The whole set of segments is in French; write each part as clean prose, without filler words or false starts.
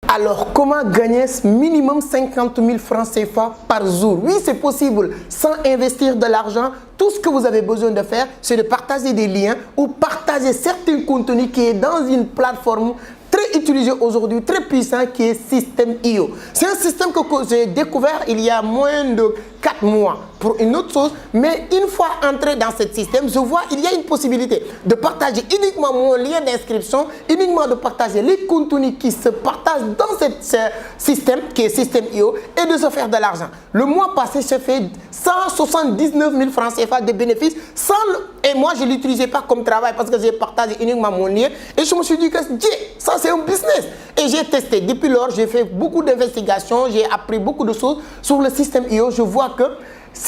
Alors, comment gagner minimum 50 000 francs CFA par jour? Oui, c'est possible sans investir de l'argent. Tout ce que vous avez besoin de faire, c'est de partager des liens ou partager certains contenus qui est dans une plateforme très utilisé aujourd'hui, très puissant, qui est Systeme.io. C'est un système que j'ai découvert il y a moins de 4 mois pour une autre chose, mais une fois entré dans ce système, je vois qu'il y a une possibilité de partager uniquement mon lien d'inscription, uniquement de partager les contenus qui se partagent dans ce système qui est Systeme.io et de se faire de l'argent. Le mois passé, j'ai fait 179 000 francs CFA de bénéfices et moi je ne l'utilisais pas comme travail parce que j'ai partagé uniquement mon lien et je me suis dit que ça c'est un business. Et j'ai testé. Depuis lors, j'ai fait beaucoup d'investigations, j'ai appris beaucoup de choses sur le Systeme.io. Je vois que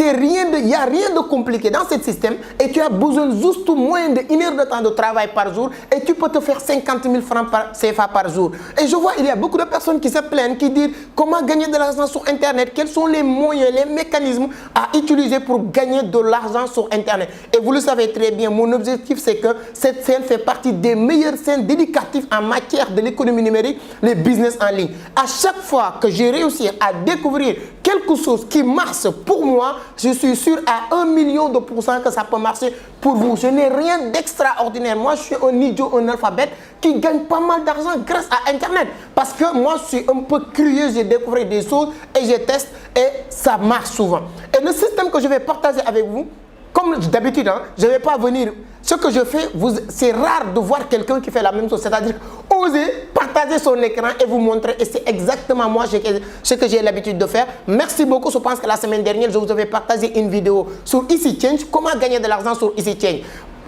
il n'y a rien de compliqué dans ce système et tu as besoin juste moins d'1 heure de temps de travail par jour et tu peux te faire 50 000 francs CFA par jour. Et je vois il y a beaucoup de personnes qui se plaignent, qui disent comment gagner de l'argent sur Internet, quels sont les moyens, les mécanismes à utiliser pour gagner de l'argent sur Internet. Et vous le savez très bien, mon objectif c'est que cette scène fait partie des meilleures scènes éducatives en matière de l'économie numérique, les business en ligne. À chaque fois que j'ai réussi à découvrir quelque chose qui marche pour moi, je suis sûr à 1 million de pourcents que ça peut marcher pour vous. Je n'ai rien d'extraordinaire. Moi, je suis un idiot, un alphabet qui gagne pas mal d'argent grâce à Internet. Parce que moi, je suis un peu curieux, j'ai découvert des choses et je teste et ça marche souvent. Et le système que je vais partager avec vous, comme d'habitude, hein, je ne vais pas venir. Ce que je fais, c'est rare de voir quelqu'un qui fait la même chose. C'est-à-dire oser partager son écran et vous montrer. Et c'est exactement moi ce que j'ai l'habitude de faire. Merci beaucoup. Je pense que la semaine dernière, je vous avais partagé une vidéo sur EasyChange. Comment gagner de l'argent sur EasyChange.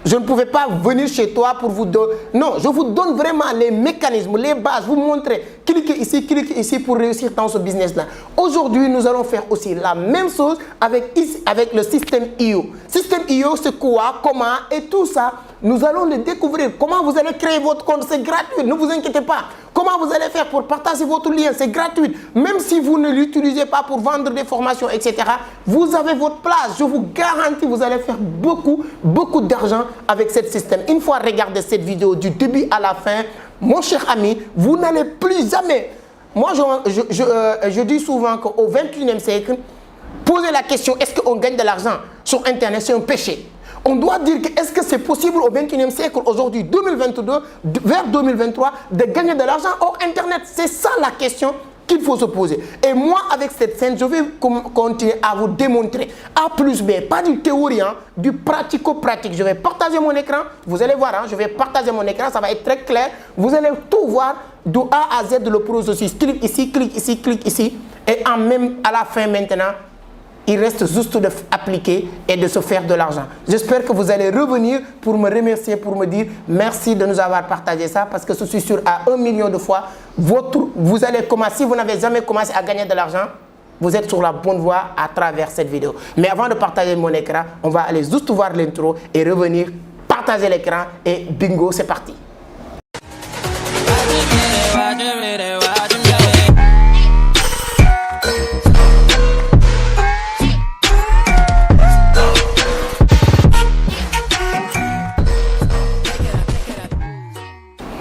Je ne pouvais pas venir chez toi pour vous donner. Non, je vous donne vraiment les mécanismes, les bases, vous montrer. Cliquez ici pour réussir dans ce business-là. Aujourd'hui, nous allons faire aussi la même chose avec le Systeme.io. Systeme.io, c'est quoi, comment et tout ça. Nous allons le découvrir. Comment vous allez créer votre compte, c'est gratuit, ne vous inquiétez pas. Comment vous allez faire pour partager votre lien, c'est gratuit. Même si vous ne l'utilisez pas pour vendre des formations, etc., vous avez votre place. Je vous garantis, vous allez faire beaucoup d'argent avec ce système. Une fois regardé cette vidéo du début à la fin, mon cher ami, vous n'allez plus jamais. Moi, je dis souvent qu'au XXIe siècle, poser la question, est-ce qu'on gagne de l'argent sur Internet, c'est un péché. On doit dire que est-ce que c'est possible au XXIe siècle, aujourd'hui 2022, vers 2023, de gagner de l'argent hors Internet? C'est ça la question qu'il faut se poser. Et moi, avec cette scène, je vais continuer à vous démontrer A plus B, pas du théorie, hein, du pratico-pratique. Je vais partager mon écran, vous allez voir, hein, je vais partager mon écran, ça va être très clair. Vous allez tout voir de A à Z de le processus. Clique ici, clique ici, clique ici. Et à la fin maintenant, il reste juste d'appliquer et de se faire de l'argent. J'espère que vous allez revenir pour me remercier, pour me dire merci de nous avoir partagé ça parce que je suis sûr à 1 million de fois, vous allez commencer, si vous n'avez jamais commencé à gagner de l'argent, vous êtes sur la bonne voie à travers cette vidéo. Mais avant de partager mon écran, on va aller juste voir l'intro et revenir, partager l'écran et bingo, c'est parti.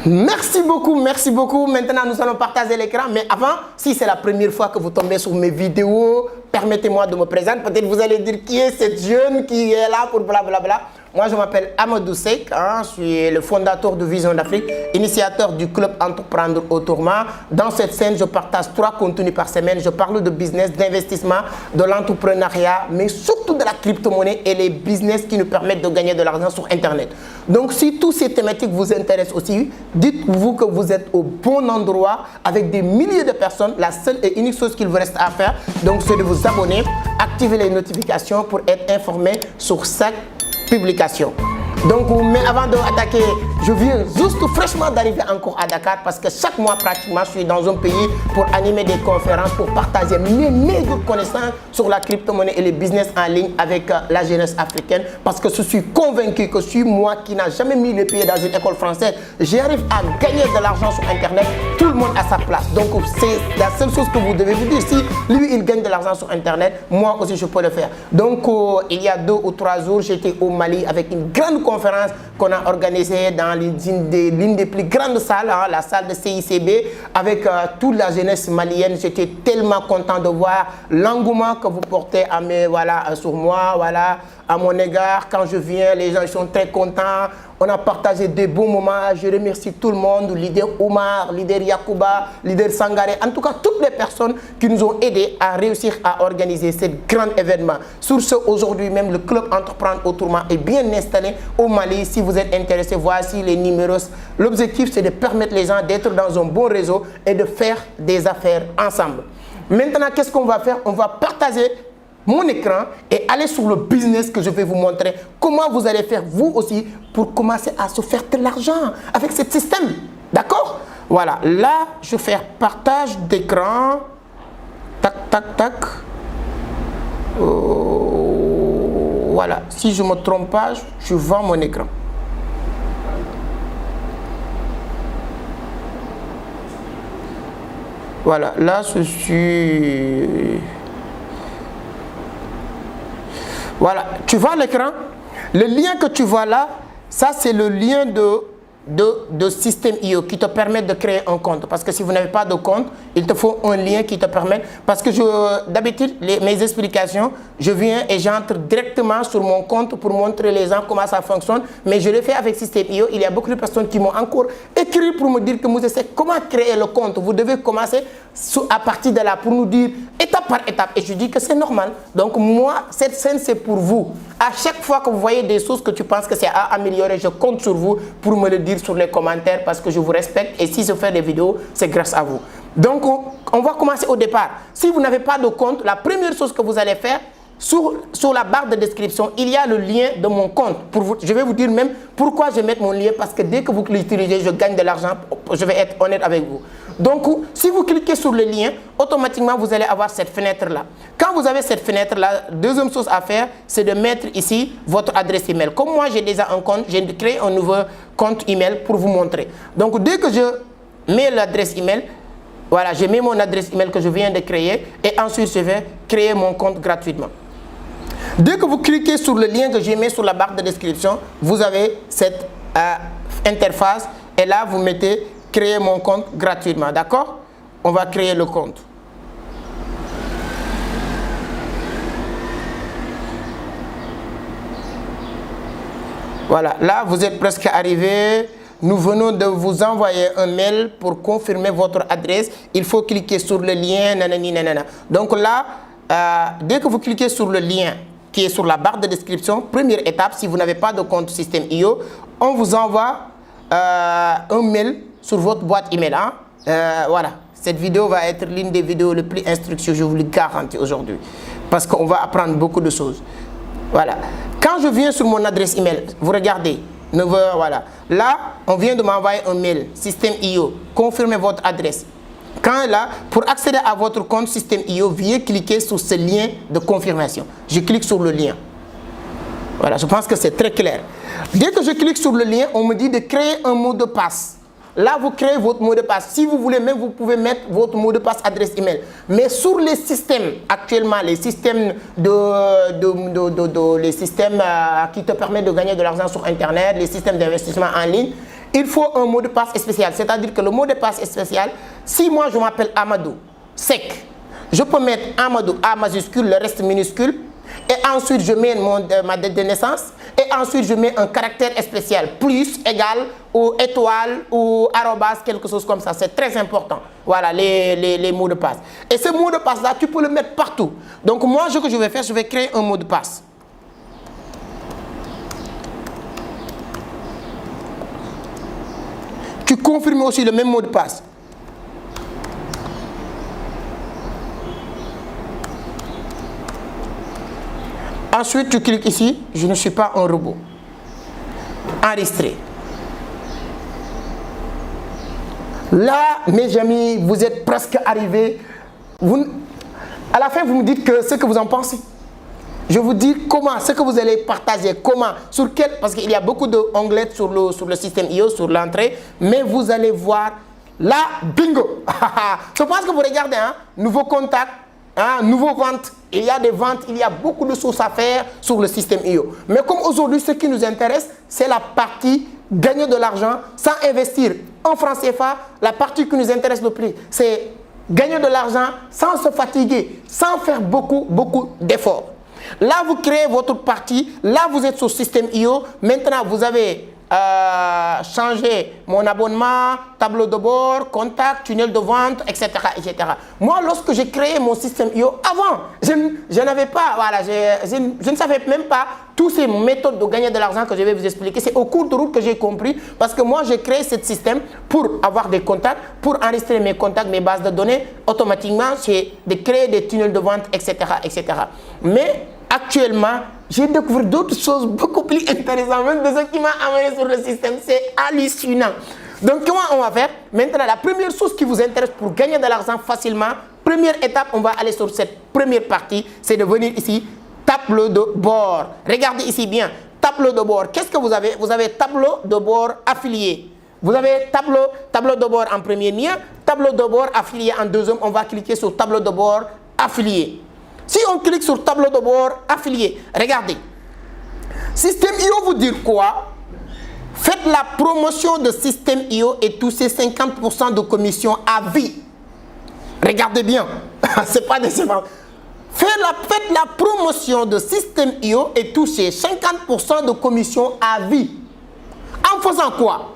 Merci beaucoup. Maintenant, nous allons partager l'écran. Mais avant, si c'est la première fois que vous tombez sur mes vidéos, permettez-moi de me présenter. Peut-être vous allez dire qui est cette jeune qui est là pour blablabla. Moi, je m'appelle Amadou Seck, hein, je suis le fondateur de Vision d'Afrique, initiateur du club Entreprendre Autrement. Dans cette scène, je partage 3 contenus par semaine. Je parle de business, d'investissement, de l'entrepreneuriat, mais surtout de la crypto-monnaie et les business qui nous permettent de gagner de l'argent sur Internet. Donc, si toutes ces thématiques vous intéressent aussi, dites-vous que vous êtes au bon endroit avec des milliers de personnes. La seule et unique chose qu'il vous reste à faire, donc, c'est de vous abonner, activer les notifications pour être informé sur chaque publication. Donc, mais avant d'attaquer, je viens juste fraîchement d'arriver encore à Dakar parce que chaque mois pratiquement, je suis dans un pays pour animer des conférences, pour partager mes meilleures connaissances sur la crypto-monnaie et les business en ligne avec la jeunesse africaine parce que je suis convaincu que si moi qui n'a jamais mis les pieds dans une école française, j'arrive à gagner de l'argent sur Internet, tout le monde a sa place. Donc, c'est la seule chose que vous devez vous dire. Si lui, il gagne de l'argent sur Internet, moi aussi, je peux le faire. Donc, il y a 2 ou 3 jours, j'étais au Mali avec une grande conférence qu'on a organisée dans dans l'une des plus grandes salles, hein, la salle de CICB, avec toute la jeunesse malienne. J'étais tellement content de voir l'engouement que vous portez sur moi, voilà, à mon égard. Quand je viens, les gens sont très contents. On a partagé des bons moments. Je remercie tout le monde, leader Oumar, leader Yacouba, leader Sangaré. En tout cas, toutes les personnes qui nous ont aidés à réussir à organiser ce grand événement. Sur ce, aujourd'hui même, le club Entreprendre Autrement est bien installé au Mali. Si vous êtes intéressé, voici les numéros. L'objectif, c'est de permettre les gens d'être dans un bon réseau et de faire des affaires ensemble. Maintenant, qu'est-ce qu'on va faire? On va partager mon écran et aller sur le business que je vais vous montrer. Comment vous allez faire vous aussi pour commencer à se faire de l'argent avec ce système. D'accord? Voilà. Là, je vais faire partage d'écran. Tac, tac, tac. Voilà. Si je ne me trompe pas, je vois mon écran. Voilà. Là, je suis... Voilà, tu vois l'écran? Le lien que tu vois là, ça c'est le lien de Système.io qui te permet de créer un compte. Parce que si vous n'avez pas de compte, il te faut un lien qui te permet. Parce que d'habitude, mes explications, je viens et j'entre directement sur mon compte pour montrer les gens comment ça fonctionne. Mais je le fais avec Système.io. Il y a beaucoup de personnes qui m'ont encore écrit pour me dire que Moussa, c'est comment créer le compte. Vous devez commencer à partir de là pour nous dire étape par étape. Et je dis que c'est normal. Donc moi, cette scène, c'est pour vous. À chaque fois que vous voyez des choses que tu penses que c'est à améliorer, je compte sur vous pour me le dire sur les commentaires parce que je vous respecte. Et si je fais des vidéos, c'est grâce à vous. Donc, on va commencer au départ. Si vous n'avez pas de compte, la première chose que vous allez faire, sur la barre de description, il y a le lien de mon compte. Je vais vous dire même pourquoi je mets mon lien, parce que dès que vous l'utilisez, je gagne de l'argent. Je vais être honnête avec vous. Donc, si vous cliquez sur le lien, automatiquement, vous allez avoir cette fenêtre-là. Quand vous avez cette fenêtre-là, deuxième chose à faire, c'est de mettre ici votre adresse email. Comme moi, j'ai déjà un compte, j'ai créé un nouveau compte email pour vous montrer. Donc, dès que je mets l'adresse email, voilà, je mets mon adresse email que je viens de créer et ensuite, je vais créer mon compte gratuitement. Dès que vous cliquez sur le lien que j'ai mis sur la barre de description, vous avez cette interface et là, vous mettez « Créer mon compte gratuitement ». D'accord? On va créer le compte. Voilà, là, vous êtes presque arrivé. Nous venons de vous envoyer un mail pour confirmer votre adresse. Il faut cliquer sur le lien. Nanani, nanana. Donc là, dès que vous cliquez sur le lien qui est sur la barre de description, première étape, si vous n'avez pas de compte Système.io, on vous envoie un mail sur votre boîte email. Hein? Voilà, cette vidéo va être l'une des vidéos les plus instructives, je vous le garantis aujourd'hui, parce qu'on va apprendre beaucoup de choses. Voilà, quand je viens sur mon adresse email, vous regardez, 9h, voilà. Là, on vient de m'envoyer un mail, Système.io, confirmez votre adresse. Quand là, pour accéder à votre compte Système.io, veuillez cliquer sur ce lien de confirmation. Je clique sur le lien. Voilà, je pense que c'est très clair. Dès que je clique sur le lien, on me dit de créer un mot de passe. Là, vous créez votre mot de passe. Si vous voulez même, vous pouvez mettre votre mot de passe adresse email. Mais sur les systèmes, actuellement, les systèmes, les systèmes qui te permettent de gagner de l'argent sur Internet, les systèmes d'investissement en ligne, il faut un mot de passe spécial. C'est-à-dire que le mot de passe spécial, si moi je m'appelle Amadou, sec, je peux mettre Amadou, A majuscule, le reste minuscule, et ensuite je mets ma date de naissance, et ensuite je mets un caractère spécial, plus, égal, ou étoile, ou arrobas, quelque chose comme ça. C'est très important. Voilà les mots de passe. Et ce mot de passe-là, tu peux le mettre partout. Donc moi, ce que je vais faire, je vais créer un mot de passe. Tu confirmes aussi le même mot de passe. Ensuite, tu cliques ici. Je ne suis pas un robot. Enregistrer. Là, mes amis, vous êtes presque arrivés. À la fin, vous me dites ce que vous en pensez. Je vous dis comment, ce que vous allez partager, comment, sur quel, parce qu'il y a beaucoup d'onglets sur le Système.io, sur l'entrée, mais vous allez voir là, bingo. Je pense que vous regardez, hein, nouveau contact, nouveau vente. Il y a des ventes, il y a beaucoup de choses à faire sur le système IO. Mais comme aujourd'hui, ce qui nous intéresse, c'est la partie gagner de l'argent sans investir en francs CFA. La partie qui nous intéresse le plus, c'est gagner de l'argent sans se fatiguer, sans faire beaucoup d'efforts. Là, vous créez votre partie. Là, vous êtes sur le système IO. Maintenant, vous avez changé mon abonnement, tableau de bord, contact, tunnel de vente, etc., etc. Moi, lorsque j'ai créé mon système IO, avant, je n'avais pas, voilà, je ne savais même pas toutes ces méthodes de gagner de l'argent que je vais vous expliquer. C'est au cours de route que j'ai compris, parce que moi, j'ai créé ce système pour avoir des contacts, pour enregistrer mes contacts, mes bases de données. Automatiquement, c'est de créer des tunnels de vente, etc., etc. Mais actuellement, j'ai découvert d'autres choses beaucoup plus intéressantes, même de ce qui m'a amené sur le système. C'est hallucinant. Donc, comment on va faire? Maintenant, la première chose qui vous intéresse pour gagner de l'argent facilement, première étape, on va aller sur cette première partie, c'est de venir ici, tableau de bord. Regardez ici bien, tableau de bord. Qu'est-ce que vous avez? Vous avez tableau de bord affilié. Vous avez tableau de bord en premier lien, tableau de bord affilié en deuxième. On va cliquer sur tableau de bord affilié. Si on clique sur tableau de bord affilié, regardez. Système IO vous dit quoi? Faites la promotion de Système IO et touchez 50% de commission à vie. Regardez bien. C'est pas décevant. Faites la promotion de Système IO et touchez 50% de commission à vie. En faisant quoi?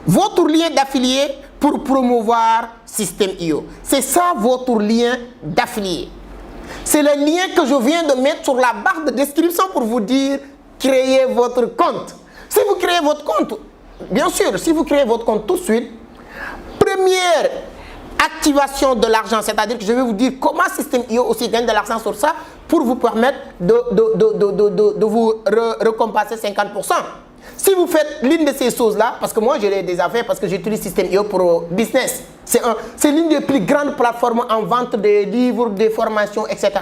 Votre lien d'affilié pour promouvoir Système IO. C'est ça votre lien d'affilié. C'est le lien que je viens de mettre sur la barre de description pour vous dire créez votre compte. Si vous créez votre compte, bien sûr, si vous créez votre compte tout de suite, première activation de l'argent, c'est-à-dire que je vais vous dire comment Système IO aussi gagne de l'argent sur ça pour vous permettre de vous récompenser 50%. Si vous faites l'une de ces choses-là, parce que moi je l'ai déjà fait parce que j'utilise Système IO pour business. C'est l'une des plus grandes plateformes en vente des livres, des formations, etc.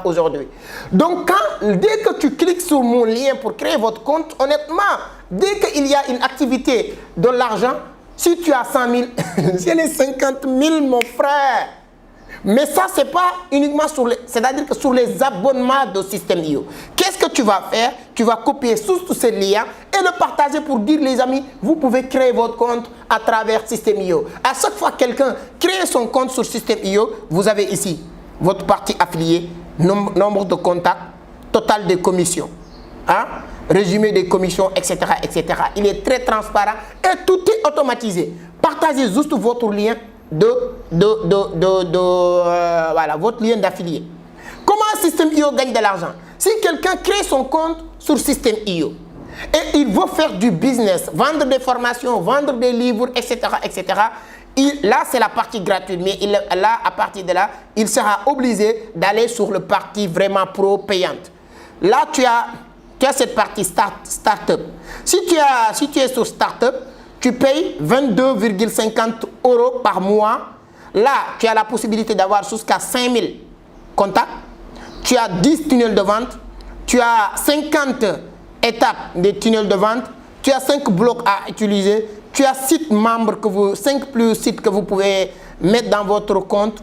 aujourd'hui. Donc, dès que tu cliques sur mon lien pour créer votre compte, honnêtement, dès qu'il y a une activité de l'argent, si tu as 100 000, j'ai les 50 000, mon frère. Mais ça, ce n'est pas uniquement sur les... C'est-à-dire que sur les abonnements de Système IO. Qu'est-ce que tu vas faire? Tu vas copier tous ces liens et le partager pour dire, les amis, vous pouvez créer votre compte à travers Système IO. À chaque fois que quelqu'un crée son compte sur Système IO, vous avez ici votre partie affiliée, nombre de contacts, total des commissions, résumé des commissions, etc., etc. Il est très transparent et tout est automatisé. Partagez juste votre lien voilà, votre lien d'affilié. Comment Système IO gagne de l'argent? Si quelqu'un crée son compte sur Système IO et il veut faire du business, vendre des formations, vendre des livres, etc., etc., là, c'est la partie gratuite. Mais là, à partir de là, il sera obligé d'aller sur le partie vraiment pro payante. Là, tu as cette partie Startup. Si tu es sur Startup, tu payes 22,50 € par mois. Là, tu as la possibilité d'avoir jusqu'à 5000 contacts. Tu as 10 tunnels de vente. Tu as 50 étapes des tunnels de vente. Tu as 5 blocs à utiliser. Tu as 5 plus sites que vous pouvez mettre dans votre compte.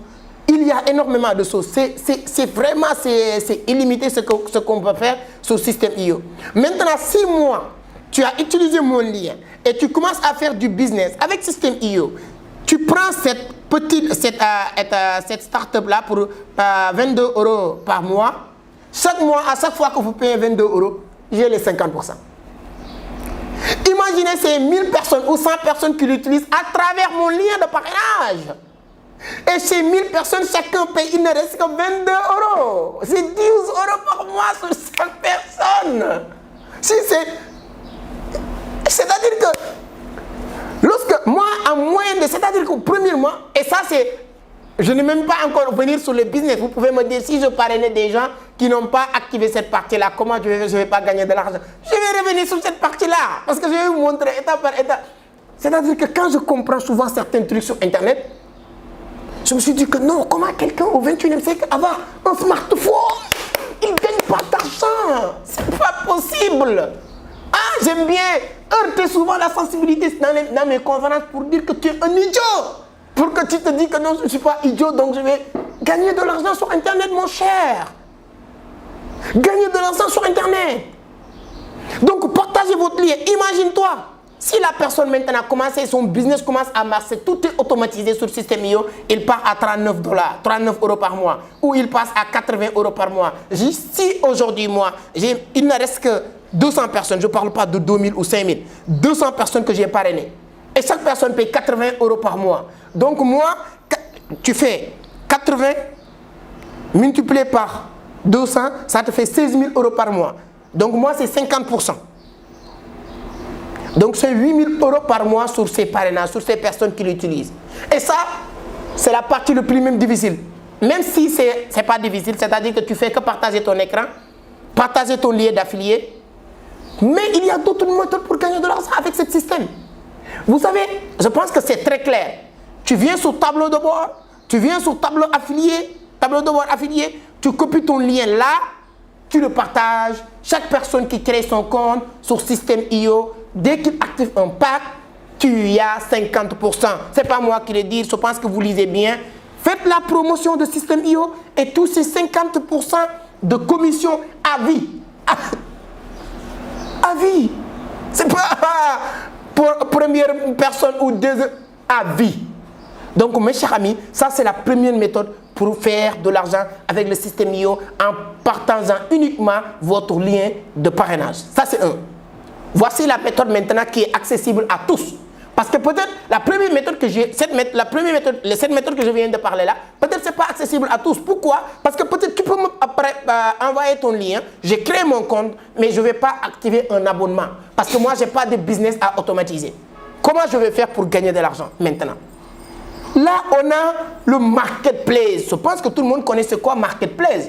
Il y a énormément de choses. C'est vraiment illimité ce qu'on peut faire sur Système IO. Maintenant, si moi, tu as utilisé mon lien et tu commences à faire du business avec Système IO, tu prends cette start-up-là pour 22 € par mois. Chaque mois, à chaque fois que vous payez 22 €, j'ai les 50%. Imaginez ces 1000 personnes ou 100 personnes qui l'utilisent à travers mon lien de parrainage. Et ces 1000 personnes, chacun paye, il ne reste que 22 €. C'est 12 € par mois sur 100 personnes. C'est-à-dire que lorsque moi, en moyenne de, c'est-à-dire qu'au premier mois, et ça c'est, je ne vais même pas encore revenir sur le business. Vous pouvez me dire, si je parrainais des gens qui n'ont pas activé cette partie-là, comment je ne vais pas gagner de l'argent? Je vais revenir sur cette partie-là, parce que je vais vous montrer étape par étape. C'est-à-dire que quand je comprends souvent certains trucs sur Internet, je me suis dit que non, comment quelqu'un au 21e siècle avoir un smartphone, il ne gagne pas d'argent? C'est pas possible. J'aime bien heurter souvent la sensibilité dans mes conférences pour dire que tu es un idiot. Pour que tu te dis que non, je ne suis pas idiot, donc je vais Gagner de l'argent sur Internet, mon cher. Gagner de l'argent sur Internet. Donc, partagez votre lien. Imagine-toi, si la personne maintenant commence, son business commence à marcher, tout est automatisé sur le système IO, il part à 39 $, 39 € par mois, ou il passe à 80 € par mois. Si aujourd'hui, moi, il ne reste que 200 personnes, je ne parle pas de 2000 ou 5000, 200 personnes que j'ai parrainées, et chaque personne paye 80 € par mois. Donc, moi, tu fais 80 multiplié par 200, ça te fait 16 000 € par mois. Donc, moi, c'est 50%. Donc, c'est 8 000 € par mois sur ces parrainages, sur ces personnes qui l'utilisent. Et ça, c'est la partie le plus même difficile. Même si ce n'est pas difficile, c'est-à-dire que tu fais que partager ton écran, partager ton lien d'affilié. Mais il y a d'autres méthodes pour gagner de l'argent avec ce système. Vous savez, je pense que c'est très clair. Tu viens sur tableau de bord, tu viens sur tableau de bord affilié, tu copies ton lien là, tu le partages. Chaque personne qui crée son compte sur système IO, dès qu'il active un pack, tu y as 50%. Ce n'est pas moi qui le dis, je pense que vous lisez bien. Faites la promotion de système IO et tous ces 50% de commission à vie. À vie. C'est pas pour première personne ou deuxième, à vie. Donc mes chers amis, ça c'est la première méthode pour faire de l'argent avec le système IO en partageant uniquement votre lien de parrainage. Ça c'est un. Voici la méthode maintenant qui est accessible à tous. Parce que peut-être la première méthode que j'ai, cette méthode que je viens de parler là, peut-être c'est pas accessible à tous. Pourquoi? Parce que peut-être tu peux envoyer ton lien, j'ai créé mon compte, mais je ne vais pas activer un abonnement. Parce que moi, je n'ai pas de business à automatiser. Comment je vais faire pour gagner de l'argent maintenant? Là, on a le marketplace. Je pense que tout le monde connaît ce qu'est marketplace.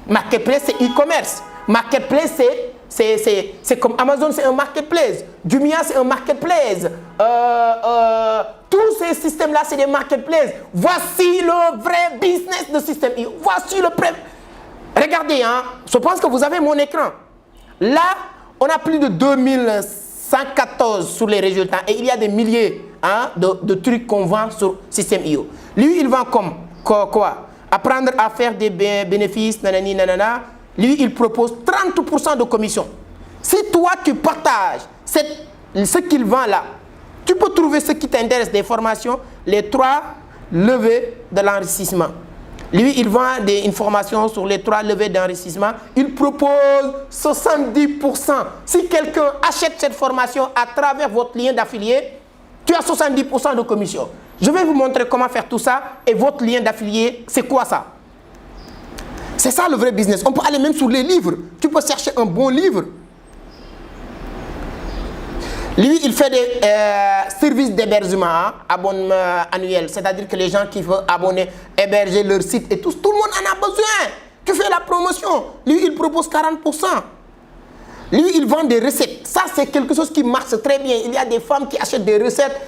Marketplace, c'est e-commerce. Marketplace, c'est comme Amazon, c'est un marketplace. Jumia, c'est un marketplace. Tous ces systèmes-là, c'est des marketplaces. Voici le vrai business de système. Voici le prêt. Regardez, hein, je pense que vous avez mon écran. Là, on a plus de 2114 sur les résultats. Et il y a des milliers de trucs qu'on vend sur système IO. Lui, il vend comme quoi? Apprendre à faire des bénéfices, nanani, nanana. Lui, il propose 30% de commission. Si toi, tu partages ce qu'il vend là, tu peux trouver ce qui t'intéresse, des formations, les 3 levées de l'enrichissement. Lui, il vend des informations sur les 3 levées d'enrichissement. Il propose 70%. Si quelqu'un achète cette formation à travers votre lien d'affilié, tu as 70% de commission. Je vais vous montrer comment faire tout ça. Et votre lien d'affilié, c'est quoi ça? C'est ça le vrai business. On peut aller même sur les livres. Tu peux chercher un bon livre. Lui, il fait des services d'hébergement, abonnement annuel. C'est-à-dire que les gens qui veulent abonner, héberger leur site et tout le monde en a besoin. Tu fais la promotion. Lui, il propose 40%. Lui, il vend des recettes. Ça, c'est quelque chose qui marche très bien. Il y a des femmes qui achètent des recettes,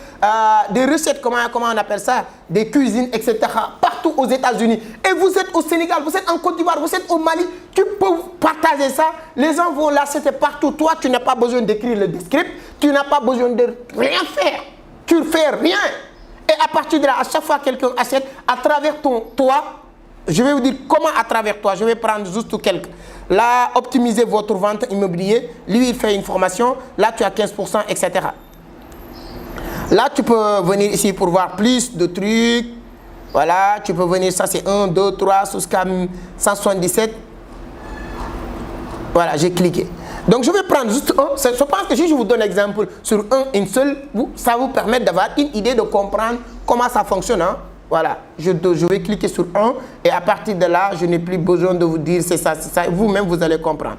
comment on appelle ça? Des cuisines, etc. Partout aux États-Unis. Et vous êtes au Sénégal, vous êtes en Côte d'Ivoire, vous êtes au Mali. Tu peux partager ça. Les gens vont l'acheter partout. Toi, tu n'as pas besoin d'écrire le script. Tu n'as pas besoin de rien faire. Tu ne fais rien. Et à partir de là, à chaque fois que quelqu'un achète, à travers toi, je vais vous dire comment à travers toi. Je vais prendre juste quelques. Là, optimisez votre vente immobilière. Lui, il fait une formation. Là, tu as 15%, etc. Là, tu peux venir ici pour voir plus de trucs. Voilà, tu peux venir. Ça, c'est 1, 2, 3, jusqu'à 177. Voilà, j'ai cliqué. Donc, je vais prendre juste un. Je pense que si je vous donne l'exemple sur une seule, ça vous permet d'avoir une idée de comprendre comment ça fonctionne. Hein? Voilà, je vais cliquer sur un et à partir de là, je n'ai plus besoin de vous dire c'est ça, c'est ça. Vous-même, vous allez comprendre.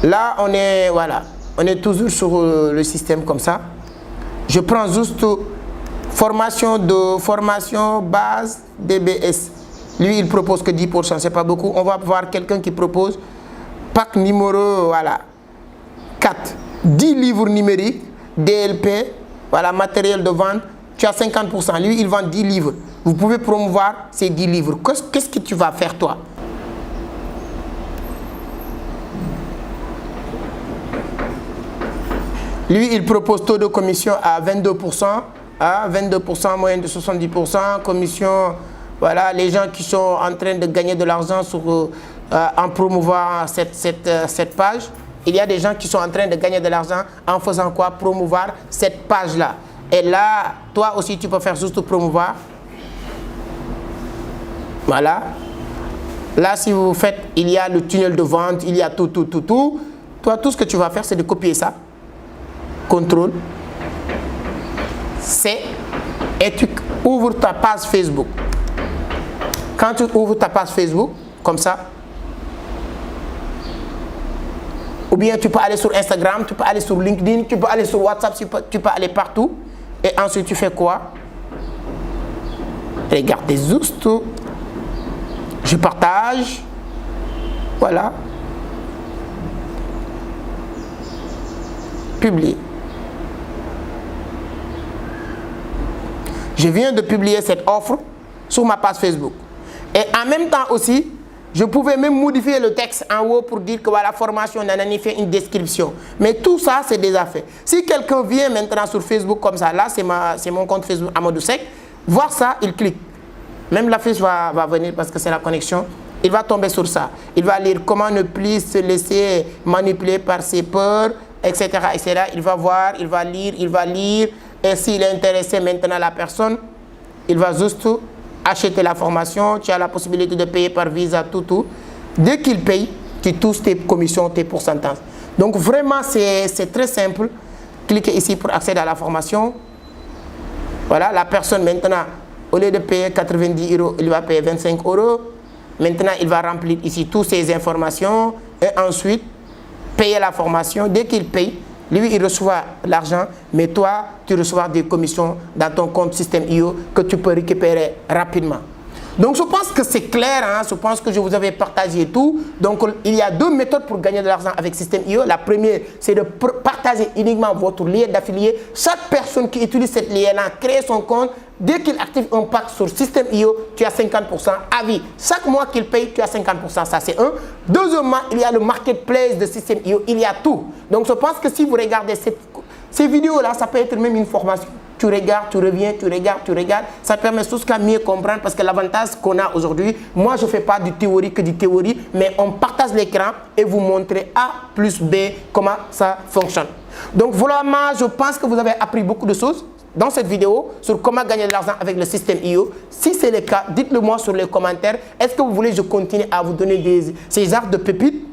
Là, on est toujours sur le système comme ça. Je prends juste formation base DBS. Lui, il propose que 10%, c'est pas beaucoup. On va voir quelqu'un qui propose pack numéro 4. 10 livres numériques, DLP, voilà, matériel de vente. Tu as 50%. Lui, il vend 10 livres. Vous pouvez promouvoir ces 10 livres. Qu'est-ce que tu vas faire, toi? Lui, il propose taux de commission à 22%. 22%, moyenne de 70%. Commission Voilà, les gens qui sont en train de gagner de l'argent en promouvant cette page. Il y a des gens qui sont en train de gagner de l'argent en faisant quoi? Promouvoir cette page-là. Et là, toi aussi, tu peux faire juste promouvoir. Voilà. Là, si vous faites, il y a le tunnel de vente, il y a tout. Toi, tout ce que tu vas faire, c'est de copier ça. Contrôle. C. Et tu ouvres ta page Facebook. Quand tu ouvres ta page Facebook, comme ça, ou bien tu peux aller sur Instagram, tu peux aller sur LinkedIn, tu peux aller sur WhatsApp, tu peux aller partout. Et ensuite, tu fais quoi? Regardez juste. Je partage. Voilà. Publier. Je viens de publier cette offre sur ma page Facebook. Et en même temps aussi, je pouvais même modifier le texte en haut pour dire que voilà, formation, nanani, fait une description. Mais tout ça, c'est déjà fait. Si quelqu'un vient maintenant sur Facebook comme ça, là, c'est mon compte Facebook Amadou Seck, voir ça, il clique. Même l'affiche va venir parce que c'est la connexion. Il va tomber sur ça. Il va lire comment ne plus se laisser manipuler par ses peurs, etc., etc. Il va voir, il va lire. Et s'il est intéressé maintenant la personne, il va juste acheter la formation. Tu as la possibilité de payer par Visa, tout. Dès qu'il paye, tu touches tes commissions, tes pourcentages. Donc vraiment, c'est très simple. Cliquez ici pour accéder à la formation. Voilà, la personne maintenant, au lieu de payer 90 €, il va payer 25 €. Maintenant, il va remplir ici toutes ces informations et ensuite payer la formation. Dès qu'il paye, lui, il reçoit l'argent, mais toi, tu reçois des commissions dans ton compte Système.io que tu peux récupérer rapidement. Donc, je pense que c'est clair, hein? Je pense que je vous avais partagé tout. Donc, il y a deux méthodes pour gagner de l'argent avec Système.io. La première, c'est de partager uniquement votre lien d'affilié. Chaque personne qui utilise cette lien-là, crée son compte. Dès qu'il active un pack sur Système.io, tu as 50% à vie. Chaque mois qu'il paye, tu as 50%. Ça, c'est un. Deuxièmement, il y a le marketplace de Système.io. Il y a tout. Donc, je pense que si vous regardez ces vidéos-là, ça peut être même une formation. Tu regardes, tu reviens, tu regardes. Ça te permet tout ce qu'à mieux comprendre parce que l'avantage qu'on a aujourd'hui, moi, je ne fais pas du théorie que du théorie, mais on partage l'écran et vous montrer A plus B comment ça fonctionne. Donc, vraiment, je pense que vous avez appris beaucoup de choses dans cette vidéo sur comment gagner de l'argent avec le Système.io. Si c'est le cas, dites-le moi sur les commentaires. Est-ce que vous voulez que je continue à vous donner ces genres de pépites?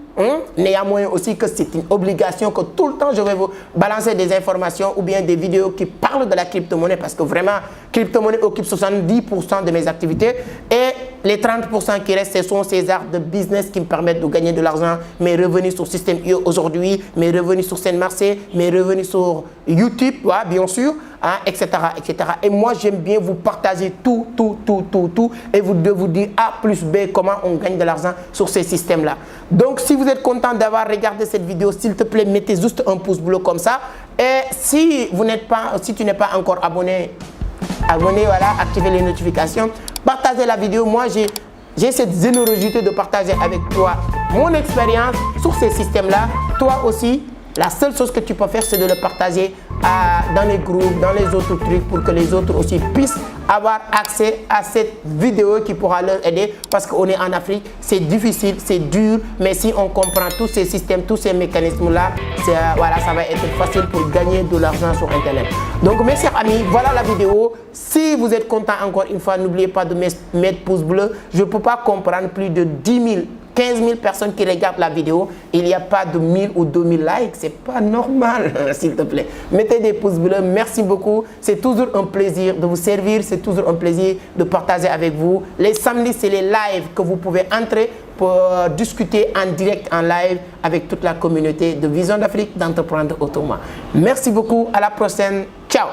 Néanmoins aussi que c'est une obligation que tout le temps je vais vous balancer des informations ou bien des vidéos qui parlent de la crypto-monnaie parce que vraiment, crypto-monnaie occupe 70% de mes activités et les 30% qui restent, ce sont ces arts de business qui me permettent de gagner de l'argent. Mes revenus sur Système.io aujourd'hui, mes revenus sur Seine-Marseille, mes revenus sur YouTube, ouais, bien sûr, hein, etc., etc. Et moi, j'aime bien vous partager tout et vous dire A plus B, comment on gagne de l'argent sur ces systèmes-là. Donc, si vous êtes content d'avoir regardé cette vidéo, s'il te plaît, mettez juste un pouce bleu comme ça. Et si tu n'es pas encore abonné, voilà, activez les notifications, partagez la vidéo. Moi, j'ai cette générosité de partager avec toi mon expérience sur ces systèmes-là. Toi aussi, la seule chose que tu peux faire, c'est de le partager dans les groupes, dans les autres trucs pour que les autres aussi puissent avoir accès à cette vidéo qui pourra leur aider parce qu'on est en Afrique, c'est difficile, c'est dur, mais si on comprend tous ces systèmes, tous ces mécanismes-là, voilà, ça va être facile pour gagner de l'argent sur Internet. Donc mes chers amis, voilà la vidéo. Si vous êtes content encore une fois, n'oubliez pas de mettre pouce bleu. Je ne peux pas comprendre plus de 10 000 15 000 personnes qui regardent la vidéo, il n'y a pas de 1000 ou 2000 likes, c'est pas normal, s'il te plaît. Mettez des pouces bleus, merci beaucoup. C'est toujours un plaisir de vous servir, c'est toujours un plaisir de partager avec vous. Les samedis, c'est les lives que vous pouvez entrer pour discuter en direct, en live avec toute la communauté de Vision d'Afrique d'entreprendre autrement. Merci beaucoup, à la prochaine, ciao.